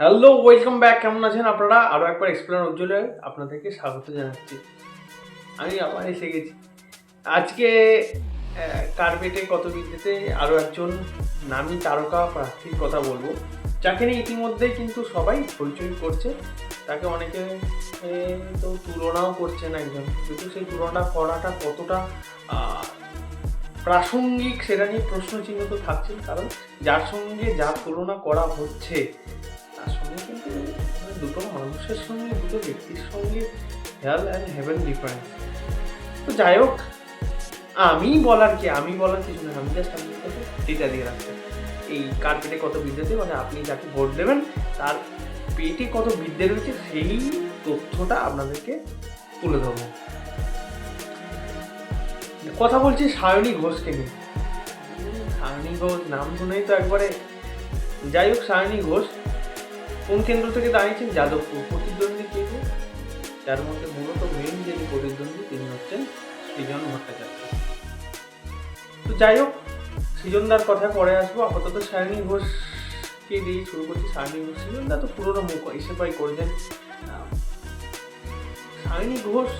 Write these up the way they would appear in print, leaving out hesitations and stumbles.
Hello, welcome back. কেমন আছেন আপনারা? আরও একবার এক্সপ্লেন উজ্জ্বলে আপনাদেরকে স্বাগত জানাচ্ছি। আমি আবার এসে গেছি। আজকে কার্পেটে কত বিদ্যেতে আরও একজন নামী তারকা প্রার্থীর কথা বলবো, যাকে নিয়ে ইতিমধ্যেই কিন্তু সবাই হইচই করছে। তাকে অনেকে তো তুলনাও করছেন একজন, কিন্তু সেই তুলনা করাটা কতটা প্রাসঙ্গিক সেটা নিয়ে প্রশ্নচিহ্ন তো থাকছেই, কারণ যার সঙ্গে যার তুলনা করা হচ্ছে তার সঙ্গে কিন্তু দুটো মানুষের সঙ্গে, দুটো ব্যক্তির সঙ্গে হেল অ্যান্ড হেভেন ডিফারেন্স। তো যাই হোক, আমি বলার কিছু না, আমি জাস্ট আপনাকে ডেটা দিয়ে রাখবো। এই কার্পেটে কত বিদ্যে, মানে আপনি যাকে ভোট দেবেন তার পেটে কত বিদ্যে রয়েছে সেই তথ্যটা আপনাদেরকে তুলে ধরবো। কথা বলছি সায়নী ঘোষকে নিয়ে। সায়নী ঘোষ নাম শুনেই তো একবারে, যাই হোক, সায়নী ঘোষ কোন কেন্দ্র থেকে দাঁড়িয়েছেন? যাদবপুর। প্রতিদ্বন্দ্বী কে কে? যার মধ্যে মূলত মেন যিনি প্রতিদ্বন্দ্বী তিনি হচ্ছেন সৃজন ভট্টাচার্য। তো যাই হোক, সৃজনদার কথা পরে আসবো, আপাতত সায়নী ঘোষকে দিয়ে শুরু করছি। সায়নী ঘোষ, সৃজনদা তো পুরোনো মুখ এসেপাই করেছেন। সায়নী ঘোষ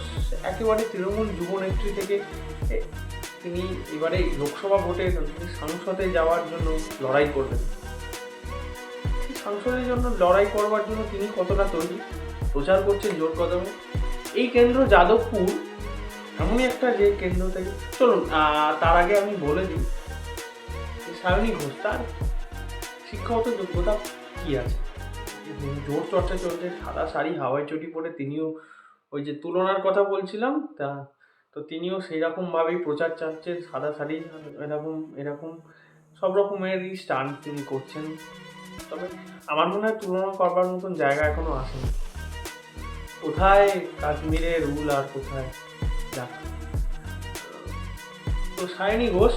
একেবারে তৃণমূল যুবনেত্রী থেকে তিনি এবারে লোকসভা ভোটে সংসদে যাওয়ার জন্য লড়াই করবেন। সংসদের জন্য লড়াই করবার জন্য তিনি কতটা তৈরি, প্রচার করছেন জোর কদমে। এই কেন্দ্র যাদবপুর এমনই একটা যে কেন্দ্র থেকে, চলুন তার আগে আমি বলে দিই সায়নী ঘোষ তার শিক্ষাগত যোগ্যতা কি আছে। জোর চর্চা চলছে, সাদা শাড়ি হাওয়াই চটি পরে তিনিও ওই যে তুলনার কথা বলছিলাম তা, তো তিনিও সেই রকমভাবেই প্রচার চাচ্ছেন, সাদা শাড়ি এরকম এরকম সব রকমেরই স্টান্ট তিনি করছেন। তবে আমার মনে হয় তুলনা করবার মতন জায়গা এখনো আসেনি। কোথায় কাশ্মীরের রুল আর কোথায় যাক। তো সায়নী ঘোষ,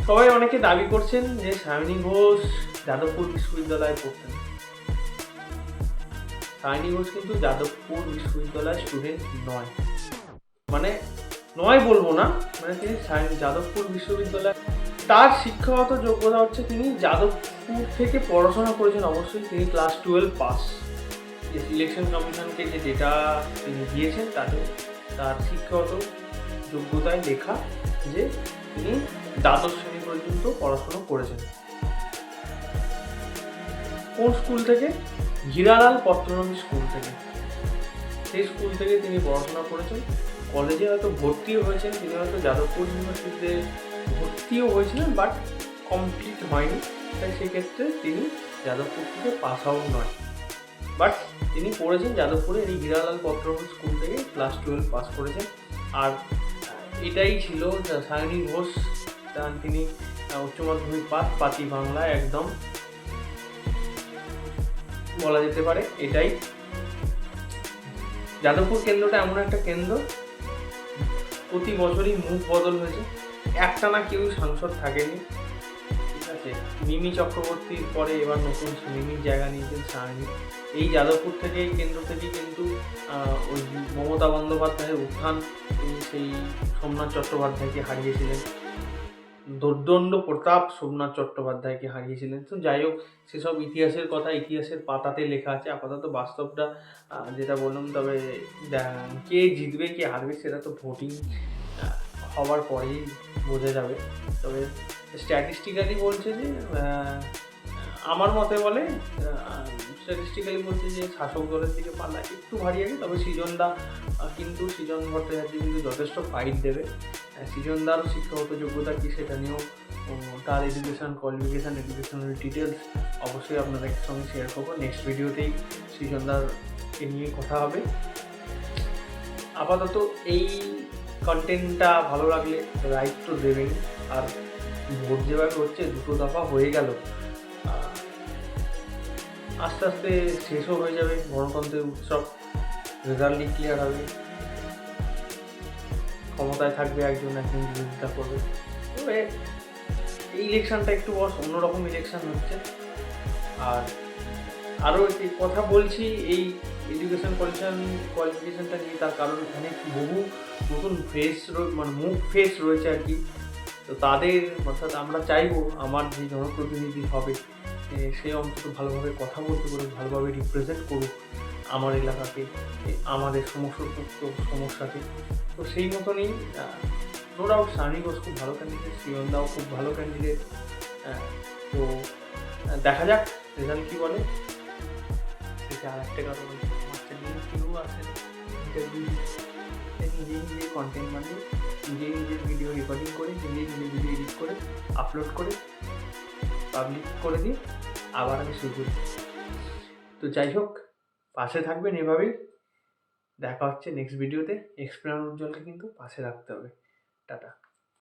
সবাই অনেকে দাবি করছেন যে সায়নী ঘোষ যাদবপুর বিশ্ববিদ্যালয়ে পড়তেন। সায়নী ঘোষ কিন্তু যাদবপুর বিশ্ববিদ্যালয়ের স্টুডেন্ট নয়, মানে নয় বলবো না, মানে তিনি যাদবপুর বিশ্ববিদ্যালয়, তার শিক্ষাগত যোগ্যতা হচ্ছে তিনি যাদবপুর থেকে পড়াশোনা করেছেন। অবশ্যই তিনি ক্লাস 12 পাস। যে ইলেকশন কমিশনকে যে ডেটা তিনি দিয়েছেন তাতে তার শিক্ষাগত যোগ্যতায় লেখা যে তিনি দ্বাদশ শ্রেণী পর্যন্ত পড়াশোনা করেছেন। কোন স্কুল থেকে? হীরালাল পত্রনবী স্কুল থেকে। সেই স্কুল থেকে তিনি পড়াশোনা করেছেন। কলেজে হয়তো ভর্তিও হয়েছেন, তিনি হয়তো যাদবপুর ইউনিভার্সিটিতে ভর্তিও হয়েছিলেন, বাট কমপ্লিট হয়নি, তাই সেক্ষেত্রে তিনি যাদবপুর থেকে পাস আউট নয়, বাট তিনি পড়েছেন যাদবপুরের এই হীরালাল পত্রনবী স্কুল থেকে ক্লাস 12 পাস করেছেন। আর এটাই ছিল সায়নী ঘোষ, তিনি উচ্চ মাধ্যমিক পাস, পাতি বাংলায় একদম বলা যেতে পারে। এটাই যাদবপুর কেন্দ্রটা এমন একটা কেন্দ্র, প্রতি বছরই মুখ বদল হয়েছে, একটানা কেউ সাংসদ থাকেনি, ঠিক আছে। মিমি চক্রবর্তীর পরে এবার নতুন মিমির জায়গা নিয়েছেন সায়নী। এই যাদবপুর থেকেই কেন্দ্র থেকেই কিন্তু ওই মমতা বন্দ্যোপাধ্যায়ের উত্থান, তিনি সেই সোমনাথ চট্টোপাধ্যায়কে হারিয়েছিলেন, দুর্দণ্ড প্রতাপ সোমনাথ চট্টোপাধ্যায়কে হারিয়েছিলেন। তো যাই হোক, সেসব ইতিহাসের কথা ইতিহাসের পাতাতে লেখা আছে। আপাতত বাস্তবটা যেটা বললাম, তবে কে জিতবে কে হারবে সেটা তো ভোটিং হওয়ার পরেই বোঝা যাবে। তবে স্ট্যাটিস্টিক্যালি বলছে যে আমার মতে বলে স্ট্যাটিস্টিক্যালি বলছে যে শাসক দলের দিকে পাল্লা একটু ভারী আছে। তবে সৃজনদা কিন্তু সৃজন ভট্টাচার্য কিন্তু যথেষ্ট ফাইট দেবে। সৃজনদারও শিক্ষাগত যোগ্যতা কী সেটা নিয়েও, তার এডুকেশনাল ডিটেলস অবশ্যই আপনাদের সঙ্গে শেয়ার করবো নেক্সট ভিডিওতেই। সৃজনদারকে নিয়ে কথা হবে। আপাতত এই কন্টেন্টটা ভালো লাগলে লাইক তো দেবেন, আর ভোট যেভাবে হচ্ছে 2 দফা হয়ে গেল, আস্তে আস্তে শেষও হয়ে যাবে গণতন্ত্রের উৎসব, রেজাল্ট ক্লিয়ার হবে, ক্ষমতায় থাকবে একজন বিরোধিতা করবে। তবে এই ইলেকশনটা একটু অন্যরকম ইলেকশন হচ্ছে। আর আরও একটি কথা বলছি এই এডুকেশন কোয়ালিফিকেশনটা নিয়ে, তার কারণ অনেক বহু নতুন ফেস মানে মুখ ফেস রয়েছে আর কি। তো তাদের অর্থাৎ আমরা চাইবো আমার যে জনপ্রতিনিধি হবে সে অন্তত ভালোভাবে কথা বলতে পারুক, ভালোভাবে রিপ্রেজেন্ট করুক আমার এলাকাকে, আমাদের সমস্যাকে। তো সেই মতনই নো ডাউট সানি ঘোষ খুব ভালো ক্যান্ডিডেট, সৃজনদাও খুব ভালো ক্যান্ডিডেট। তো দেখা যাক রেজাল্ট কী বলে। সেটা আর একটা কথা বলছি, আমার চ্যানেলে কেউ আছে ইন্টারভিউ নিজেই কন্টেন্ট বানিয়ে নিজের ভিডিও রেকর্ডিং করে নিজের ভিডিও এডিট করে আপলোড করে পাবলিক করে দিই, আবার আমি শুরু করি। তো যাই হোক, পাশে থাকবেন এভাবেই। দেখা হচ্ছে নেক্সট ভিডিওতে। এক্সপ্লেনার উজ্জ্বলকে কিন্তু পাশে রাখতে হবে। টাটা।